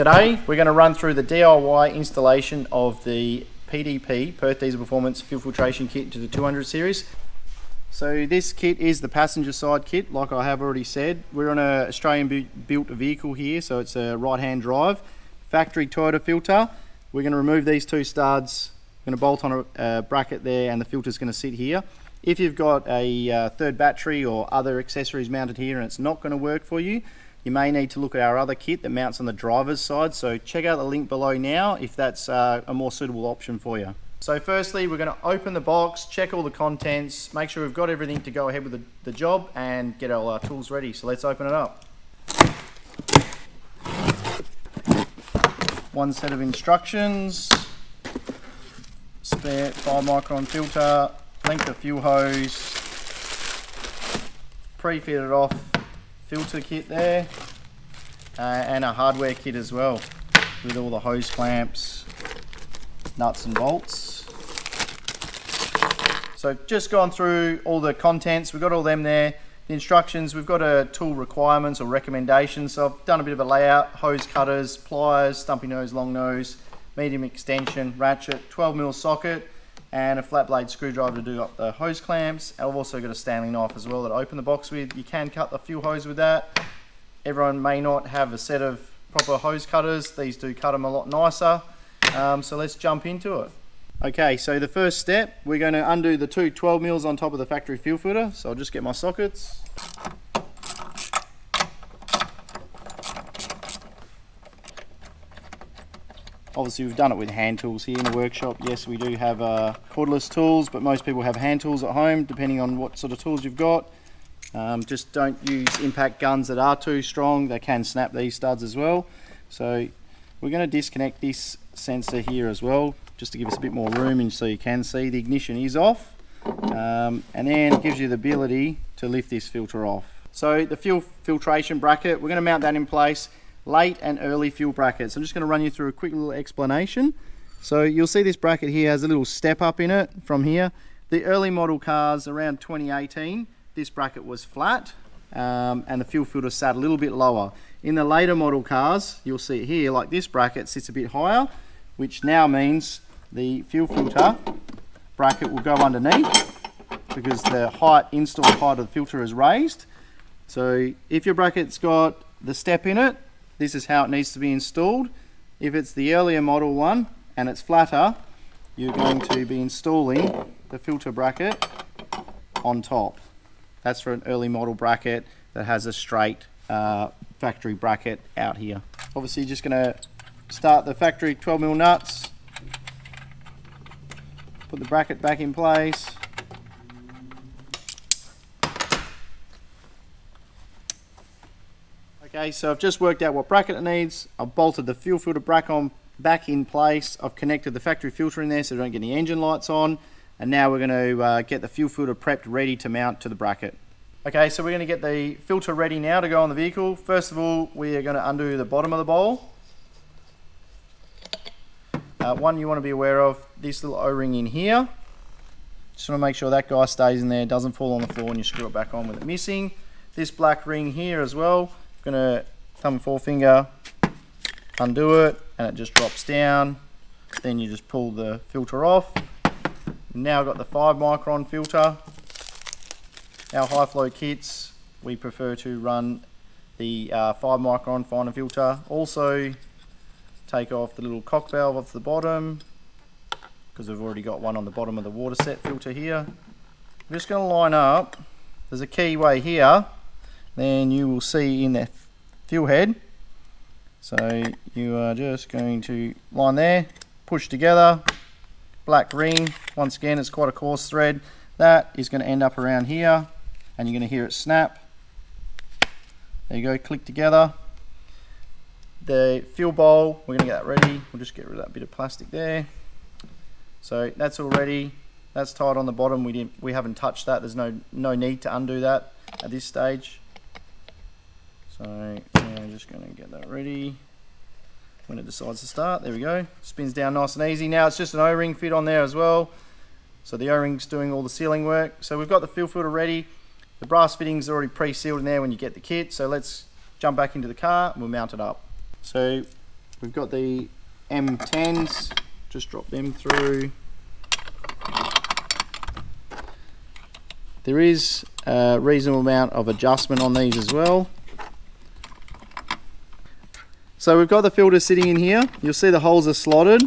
Today we're going to run through the DIY installation of the PDP, Perth Diesel Performance Fuel Filtration Kit to the 200 series. So this kit is the passenger side kit, like I have already said. We're on an Australian built vehicle here, so it's a right hand drive. Factory Toyota filter. We're going to remove these two studs, we're going to bolt on a bracket there, and the filter is going to sit here. If you've got a third battery or other accessories mounted here and it's not going to work for you, you may need to look at our other kit that mounts on the driver's side. So check out the link below now if that's a more suitable option for you. So firstly, we're going to open the box, check all the contents, make sure we've got everything to go ahead with the job, and get all our tools ready. So let's open it up. One set of instructions, spare 5 micron filter, length of fuel hose, pre-fitted off filter kit there, and a hardware kit as well with all the hose clamps, nuts and bolts. So just gone through all the contents, we've got all them there. The instructions, we've got a tool requirements or recommendations. So I've done a bit of a layout: hose cutters, pliers, stumpy nose, long nose, medium extension, ratchet, 12mm socket, and a flat blade screwdriver to do up the hose clamps. I've also got a Stanley knife as well that I open the box with. You can cut the fuel hose with that. Everyone may not have a set of proper hose cutters. These do cut them a lot nicer. So let's jump into it. Okay, so the first step, we're going to undo the two 12mm on top of the factory fuel filter. So I'll just get my sockets. Obviously we've done it with hand tools here in the workshop. Yes, we do have cordless tools, but most people have hand tools at home, depending on what sort of tools you've got. Just don't use impact guns that are too strong. They can snap these studs as well. So we're going to disconnect this sensor here as well, just to give us a bit more room, and so you can see the ignition is off. And then it gives you the ability to lift this filter off. So the fuel filtration bracket, we're going to mount that in place. Late and early fuel brackets. I'm just going to run you through a quick little explanation. So you'll see this bracket here has a little step up in it from here. The early model cars around 2018, this bracket was flat, and the fuel filter sat a little bit lower. In the later model cars, you'll see it here, like this bracket sits a bit higher, which now means the fuel filter bracket will go underneath because the install height of the filter is raised. So if your bracket's got the step in it, this is how it needs to be installed. If it's the earlier model one and it's flatter, you're going to be installing the filter bracket on top. That's for an early model bracket that has a straight factory bracket out here. Obviously, you're just going to start the factory 12mm nuts, put the bracket back in place. Okay, so I've just worked out what bracket it needs. I've bolted the fuel filter back in place. I've connected the factory filter in there so we don't get any engine lights on. And now we're going to get the fuel filter prepped, ready to mount to the bracket. Okay, so we're going to get the filter ready now to go on the vehicle. First of all, we are going to undo the bottom of the bowl. One you want to be aware of, this little O-ring in here. Just want to make sure that guy stays in there, doesn't fall on the floor and you screw it back on with it missing. This black ring here as well. Gonna thumb and forefinger, undo it, and it just drops down. Then you just pull the filter off. Now I've got the 5 micron filter. Our high flow kits, we prefer to run the 5 micron finer filter. Also take off the little cock valve off the bottom, because we've already got one on the bottom of the water set filter here. I'm just going to line up. There's a keyway here. Then you will see in the fuel head. So you are just going to line there, push together, black ring. Once again, it's quite a coarse thread. That is going to end up around here, and you're going to hear it snap. There you go, click together. The fuel bowl, we're going to get that ready. We'll just get rid of that bit of plastic there. So that's all ready. That's tied on the bottom. We haven't touched that. There's no need to undo that at this stage. So yeah, I'm just going to get that ready when it decides to start. There we go. Spins down nice and easy. Now it's just an O-ring fit on there as well. So the O-ring's doing all the sealing work. So we've got the fuel filter ready. The brass fittings are already pre-sealed in there when you get the kit. So let's jump back into the car and we'll mount it up. So we've got the M10s, just drop them through. There is a reasonable amount of adjustment on these as well. So we've got the filter sitting in here. You'll see the holes are slotted,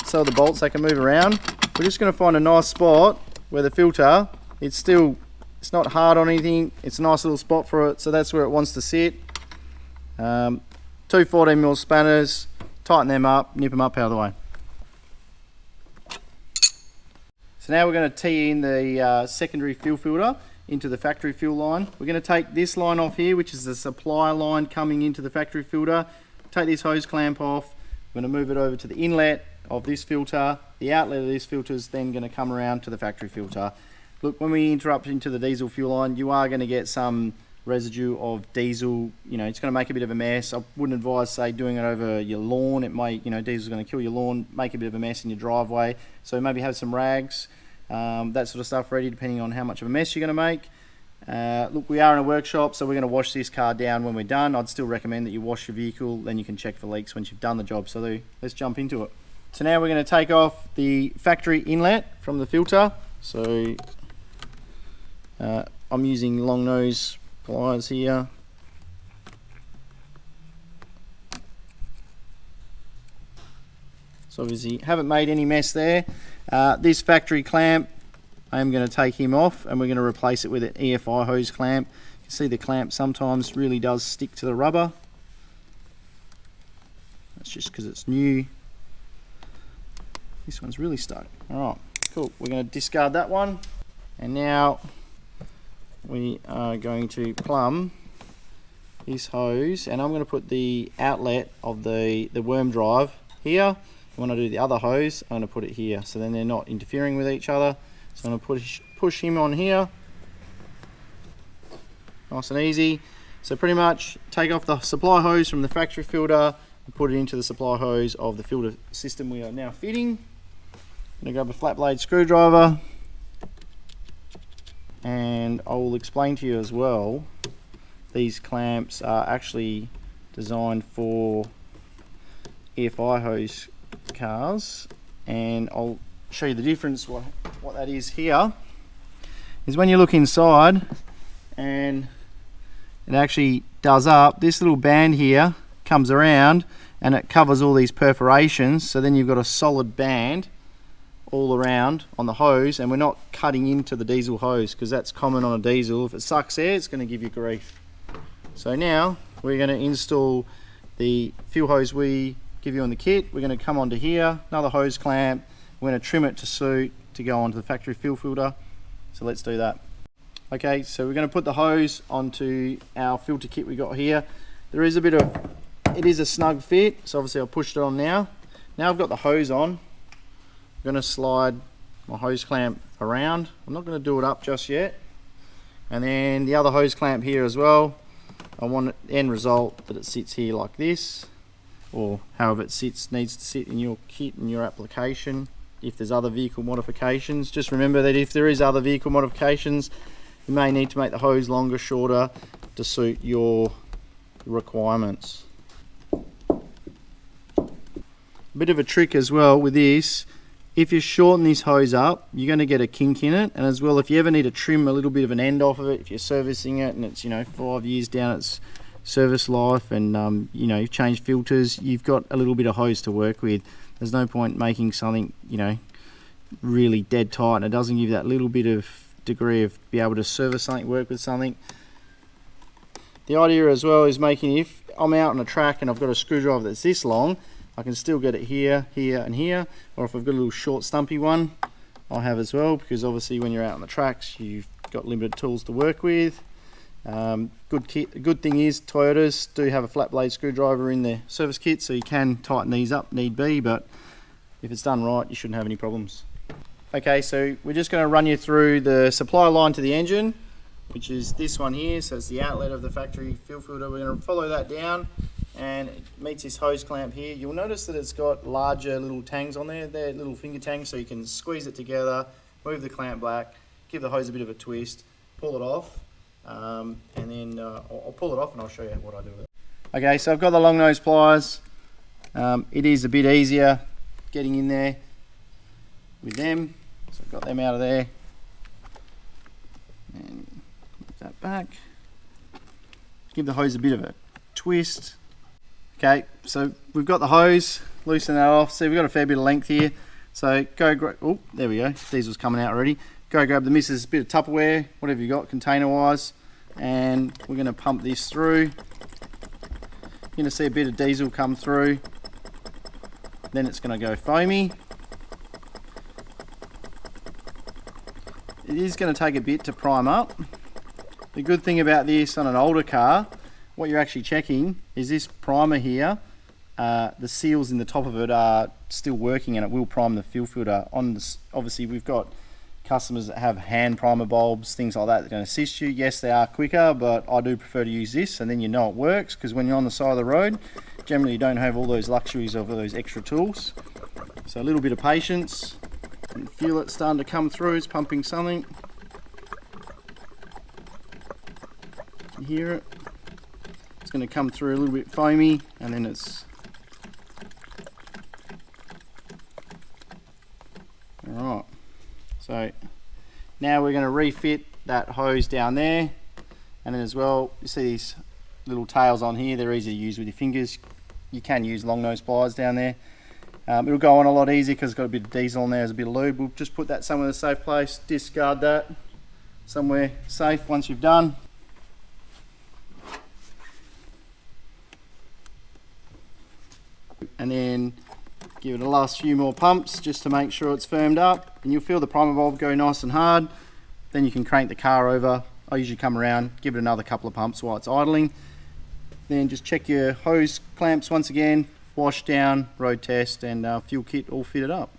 so the bolts, they can move around. We're just going to find a nice spot where the filter, it's not hard on anything, it's a nice little spot for it, so that's where it wants to sit. 2 14mm spanners, tighten them up, nip them up out of the way. So now we're going to tee in the secondary fuel filter into the factory fuel line. We're going to take this line off here, which is the supply line coming into the factory filter. Take this hose clamp off. We're going to move it over to the inlet of this filter. The outlet of this filter is then going to come around to the factory filter. Look, when we interrupt into the diesel fuel line, you are going to get some residue of diesel. You know, it's going to make a bit of a mess. I wouldn't advise, say, doing it over your lawn. It may, you know, diesel's going to kill your lawn, make a bit of a mess in your driveway. So maybe have some rags, that sort of stuff ready, depending on how much of a mess you're going to make. Look, we are in a workshop, so we're going to wash this car down when we're done. I'd still recommend that you wash your vehicle, then you can check for leaks once you've done the job. So let's jump into it. So now we're going to take off the factory inlet from the filter. So I'm using long nose pliers here. So obviously haven't made any mess there. This factory clamp, I'm going to take him off and we're going to replace it with an EFI hose clamp. You can see the clamp sometimes really does stick to the rubber. That's just because it's new. This one's really stuck. Alright, cool. We're going to discard that one. And now we are going to plumb this hose, and I'm going to put the outlet of the worm drive here. When I do the other hose, I'm going to put it here, so then they're not interfering with each other. So I'm going to push him on here, nice and easy. So pretty much take off the supply hose from the factory filter and put it into the supply hose of the filter system we are now fitting. I'm going to grab a flat blade screwdriver, and I will explain to you as well, these clamps are actually designed for EFI hose cars, and I'll show you the difference. What that is here is when you look inside and it actually does up, this little band here comes around and it covers all these perforations, so then you've got a solid band all around on the hose, and we're not cutting into the diesel hose because that's common on a diesel. If it sucks air, it's going to give you grief. So now we're going to install the fuel hose we give you on the kit. We're going to come onto here, another hose clamp. We're going to trim it to suit to go onto the factory fuel filter. So let's do that. Okay, so we're going to put the hose onto our filter kit we got here. There is a bit of, it is a snug fit, so obviously I've pushed it on now. Now I've got the hose on. I'm going to slide my hose clamp around. I'm not going to do it up just yet. And then the other hose clamp here as well. I want the end result that it sits here like this, or however it sits, needs to sit in your kit and your application. If there's other vehicle modifications, just remember that if there is other vehicle modifications, you may need to make the hose longer, shorter to suit your requirements. A bit of a trick as well with this, if you shorten this hose up, you're going to get a kink in it, and as well, if you ever need to trim a little bit of an end off of it, if you're servicing it and it's, you know, 5 years down its service life, and you know, you've changed filters, you've got a little bit of hose to work with. There's no point making something, you know, really dead tight, and it doesn't give you that little bit of degree of be able to service something, work with something. The idea as well is making, if I'm out on a track and I've got a screwdriver that's this long, I can still get it here, here and here, or if I've got a little short stumpy one, I have as well, because obviously when you're out on the tracks, you've got limited tools to work with. Good thing is Toyotas do have a flat blade screwdriver in their service kit, so you can tighten these up need be, but if it's done right, you shouldn't have any problems. Okay, so we're just going to run you through the supply line to the engine, which is this one here. So it's the outlet of the factory fuel filter. We're going to follow that down, and it meets this hose clamp here. You'll notice that it's got larger little tangs on there. They're little finger tangs, so you can squeeze it together, move the clamp back, give the hose a bit of a twist, pull it off. And then I'll pull it off and I'll show you what I do with it. Okay, so I've got the long nose pliers, It is a bit easier getting in there with them, so I've got them out of there and move that back. Give the hose a bit of a twist. Okay, so we've got the hose, loosen that off. See, we've got a fair bit of length here, so oh, there we go, diesel's coming out already. Go grab the missus bit of Tupperware, whatever you got container wise, and we're going to pump this through. You're going to see a bit of diesel come through, then it's going to go foamy. It is going to take a bit to prime up. The good thing about this on an older car, what you're actually checking is this primer here, the seals in the top of it are still working and it will prime the fuel filter. On this, obviously we've got customers that have hand primer bulbs, things like that can assist you. Yes, they are quicker, but I do prefer to use this, and then you know it works, because when you're on the side of the road, generally you don't have all those luxuries of those extra tools. So a little bit of patience. You feel it starting to come through, it's pumping something. You can hear it. It's going to come through a little bit foamy, and then it's alright. So now we're going to refit that hose down there, and then as well, you see these little tails on here, they're easy to use with your fingers. You can use long nose pliers down there. It'll go on a lot easier because it's got a bit of diesel on there, there's a bit of lube. We'll just put that somewhere in a safe place, discard that somewhere safe once you've done. And then give it the last few more pumps just to make sure it's firmed up, and you'll feel the primer bulb go nice and hard. Then you can crank the car over. I usually come around, give it another couple of pumps while it's idling. Then just check your hose clamps once again, wash down, road test, and fuel kit all fitted up.